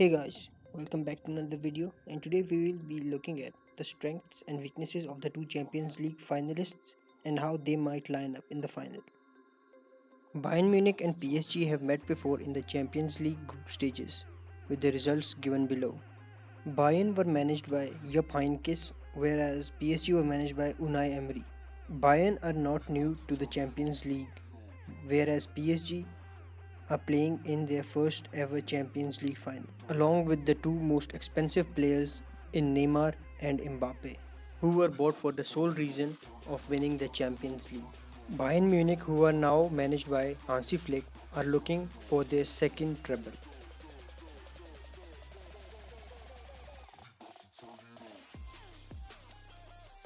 Hey guys, welcome back to another video, and today we will be looking at the strengths and weaknesses of the two Champions League finalists and how they might line up in the final. Bayern Munich and PSG have met before in the Champions League group stages, with the results given below. Bayern were managed by Jupp Heynckes, whereas PSG were managed by Unai Emery. Bayern are not new to the Champions League, whereas PSG are playing in their first ever Champions League final, along with the two most expensive players in Neymar and Mbappe, who were bought for the sole reason of winning the Champions League. Bayern Munich, who are now managed by Hansi Flick, are looking for their second treble.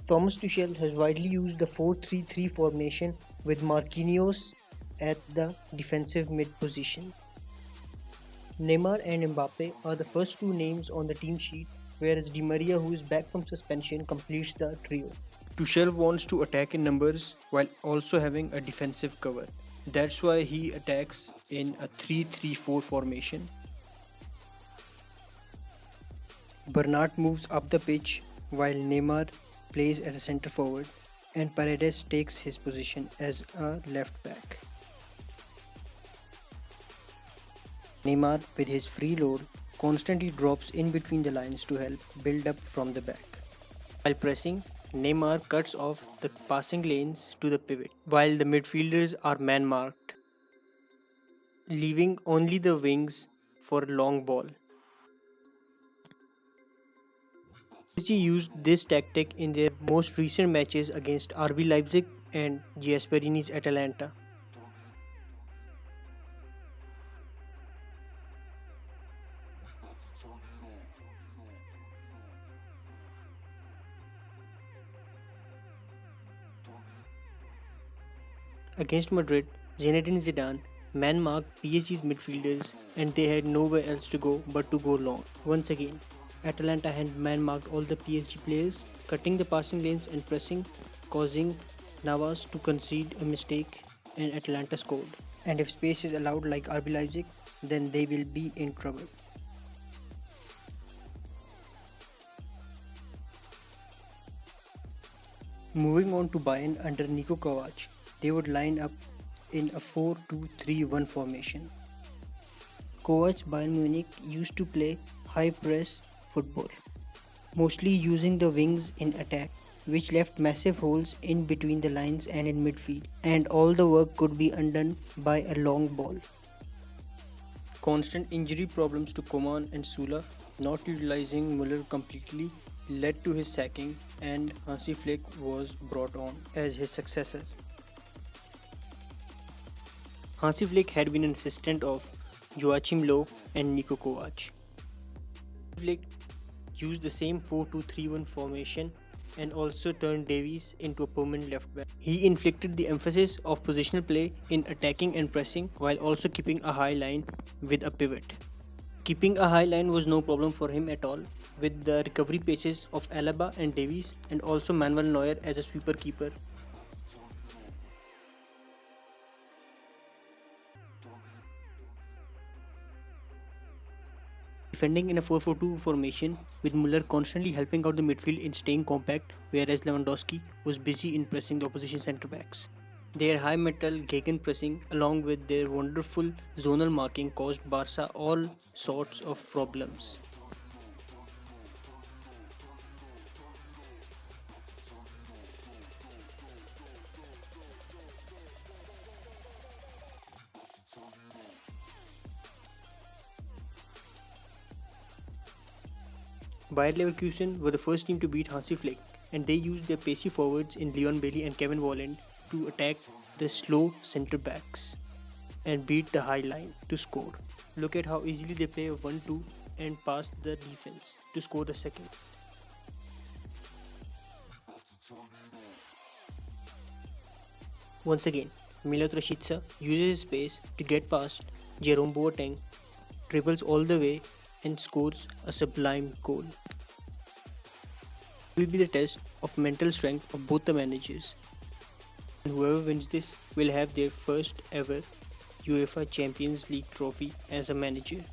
Thomas Tuchel has widely used the 4-3-3 formation with Marquinhos at the defensive mid position. Neymar and Mbappe are the first two names on the team sheet, whereas Di Maria, who is back from suspension, completes the trio. Tuchel wants to attack in numbers while also having a defensive cover. That's why he attacks in a 3-3-4 formation. Bernat moves up the pitch while Neymar plays as a centre forward and Paredes takes his position as a left back. Neymar, with his free load, constantly drops in between the lines to help build up from the back. While pressing, Neymar cuts off the passing lanes to the pivot, while the midfielders are man marked, leaving only the wings for a long ball. PSG used this tactic in their most recent matches against RB Leipzig and Gasperini's Atalanta. Against Madrid, Zinedine Zidane man-marked PSG's midfielders and they had nowhere else to go but to go long. Once again, Atalanta had man-marked all the PSG players, cutting the passing lanes and pressing, causing Navas to concede a mistake and Atalanta scored. And if space is allowed like RB Leipzig, then they will be in trouble. Moving on to Bayern under Niko Kovac, they would line up in a 4-2-3-1 formation. Kovac's Bayern Munich used to play high press football, mostly using the wings in attack, which left massive holes in between the lines and in midfield, and all the work could be undone by a long ball. Constant injury problems to Coman and Sula, not utilizing Muller completely, led to his sacking, and Hansi Flick was brought on as his successor. Hansi Flick had been an assistant of Joachim Löw and Niko Kovac. Flick used the same 4-2-3-1 formation and also turned Davies into a permanent left back. He inflicted the emphasis of positional play in attacking and pressing while also keeping a high line with a pivot. Keeping a high line was no problem for him at all, with the recovery paces of Alaba and Davies and also Manuel Neuer as a sweeper keeper. Defending in a 4-4-2 formation, with Muller constantly helping out the midfield in staying compact, whereas Lewandowski was busy in pressing the opposition centre backs. Their high metal Gegen pressing, along with their wonderful zonal marking, caused Barca all sorts of problems. Bayer Leverkusen were the first team to beat Hansi Flick, and they used their pacey forwards in Leon Bailey and Kevin Volland to attack the slow centre backs and beat the high line to score. Look at how easily they play a 1-2 and pass the defense to score the second. Once again, Milot Rashica uses his pace to get past Jerome Boateng, dribbles all the way and scores a sublime goal. It will be the test of mental strength of both the managers. And whoever wins this will have their first ever UEFA Champions League trophy as a manager.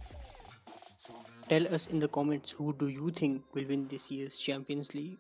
Tell us in the comments who do you think will win this year's Champions League.